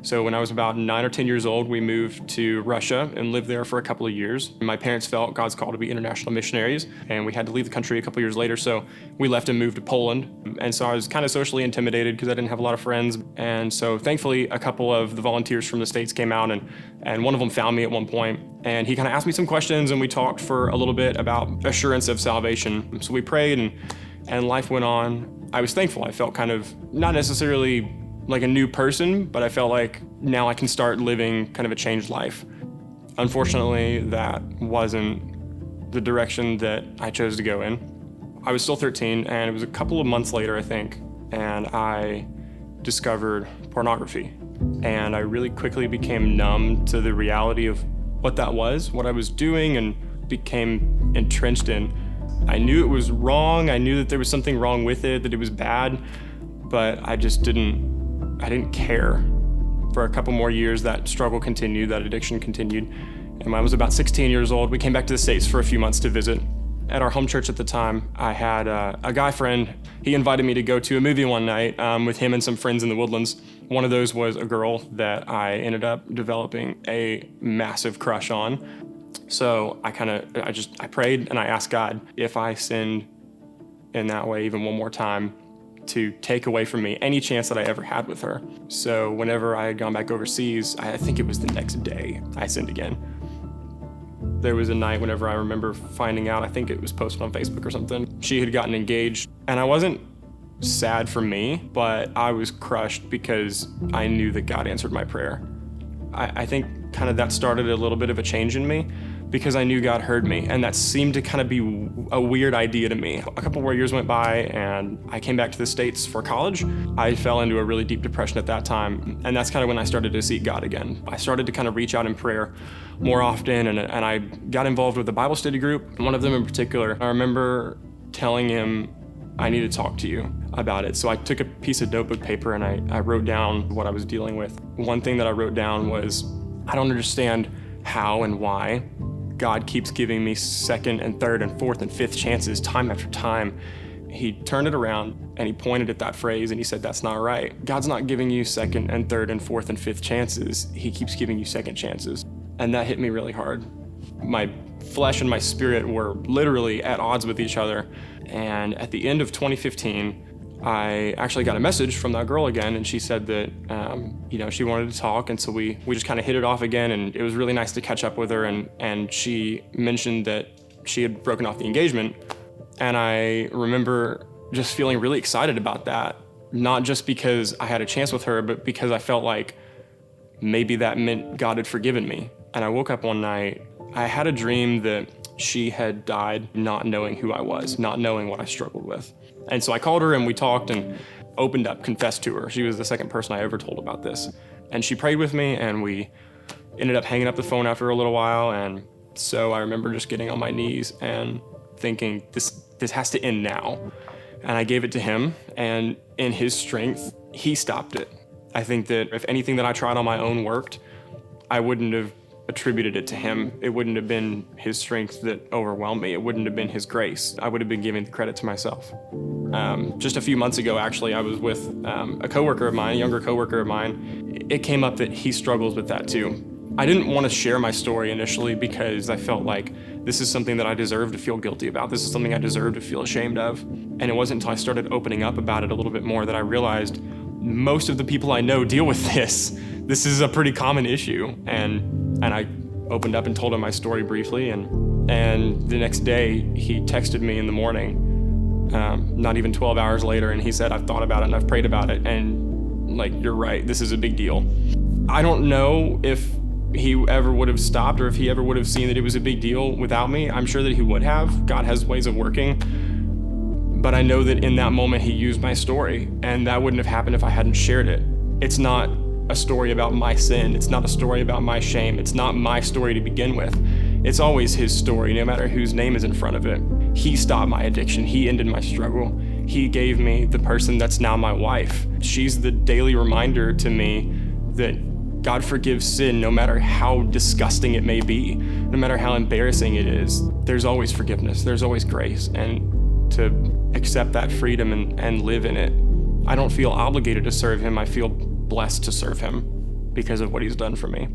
So when I was about 9 or 10 years old, we moved to Russia and lived there for a couple of years. My parents felt God's call to be international missionaries, and we had to leave the country a couple years later, so we left and moved to Poland. And so I was kind of socially intimidated because I didn't have a lot of friends. And so thankfully, a couple of the volunteers from the States came out, and one of them found me at one point, and he kind of asked me some questions, and we talked for a little bit about assurance of salvation. So we prayed, and life went on. I was thankful. I felt kind of not necessarily like a new person, but I felt like now I can start living kind of a changed life. Unfortunately, that wasn't the direction that I chose to go in. I was still 13, and it was a couple of months later, I think, and I discovered pornography. And I really quickly became numb to the reality of what that was, what I was doing, and became entrenched in. I knew it was wrong. I knew that there was something wrong with it, that it was bad, but I just didn't care. For a couple more years, that struggle continued, that addiction continued. And when I was about 16 years old, we came back to the States for a few months to visit. At our home church at the time, I had a guy friend. He invited me to go to a movie one night with him and some friends in the Woodlands. One of those was a girl that I ended up developing a massive crush on. So I prayed and I asked God, if I sinned in that way even one more time, to take away from me any chance that I ever had with her. So whenever I had gone back overseas, I think it was the next day, I sinned again. There was a night whenever I remember finding out, I think it was posted on Facebook or something, she had gotten engaged. And I wasn't sad for me, but I was crushed because I knew that God answered my prayer. I think kind of that started a little bit of a change in me, because I knew God heard me, and that seemed to kind of be a weird idea to me. A couple more years went by, and I came back to the States for college. I fell into a really deep depression at that time, and that's kind of when I started to seek God again. I started to kind of reach out in prayer more often, and I got involved with a Bible study group. One of them in particular, I remember telling him, I need to talk to you about it. So I took a piece of notebook paper and I wrote down what I was dealing with. One thing that I wrote down was, I don't understand how and why God keeps giving me second and third and fourth and fifth chances time after time. He turned it around and he pointed at that phrase and he said, that's not right. God's not giving you second and third and fourth and fifth chances. He keeps giving you second chances. And that hit me really hard. My flesh and my spirit were literally at odds with each other. And at the end of 2015, I actually got a message from that girl again, and she said that she wanted to talk, and so we just kind of hit it off again, and it was really nice to catch up with her, and she mentioned that she had broken off the engagement, and I remember just feeling really excited about that, not just because I had a chance with her, but because I felt like maybe that meant God had forgiven me. And I woke up one night, I had a dream that she had died not knowing who I was, not knowing what I struggled with. And so I called her and we talked and opened up, confessed to her. She was the second person I ever told about this. And she prayed with me, and we ended up hanging up the phone after a little while. And so I remember just getting on my knees and thinking, this has to end now. And I gave it to him, and in his strength, he stopped it. I think that if anything that I tried on my own worked, I wouldn't have attributed it to him. It wouldn't have been his strength that overwhelmed me. It wouldn't have been his grace. I would have been giving the credit to myself. Just a few months ago, actually, I was with a coworker of mine, a younger coworker of mine. It came up that he struggles with that too. I didn't want to share my story initially because I felt like this is something that I deserve to feel guilty about. This is something I deserve to feel ashamed of. And it wasn't until I started opening up about it a little bit more that I realized most of the people I know deal with this. This is a pretty common issue. And I opened up and told him my story briefly, and the next day he texted me in the morning, not even 12 hours later, and he said, I've thought about it and I've prayed about it, and like, you're right, this is a big deal. I don't know if he ever would have stopped or if he ever would have seen that it was a big deal without me. I'm sure that he would have. God has ways of working. But I know that in that moment he used my story, and that wouldn't have happened if I hadn't shared it. It's not a story about my sin. It's not a story about my shame. It's not my story to begin with. It's always his story, no matter whose name is in front of it. He stopped my addiction. He ended my struggle. He gave me the person that's now my wife. She's the daily reminder to me that God forgives sin no matter how disgusting it may be, no matter how embarrassing it is. There's always forgiveness. There's always grace. And to accept that freedom and live in it, I don't feel obligated to serve him. I feel blessed to serve him. because of what he's done for me.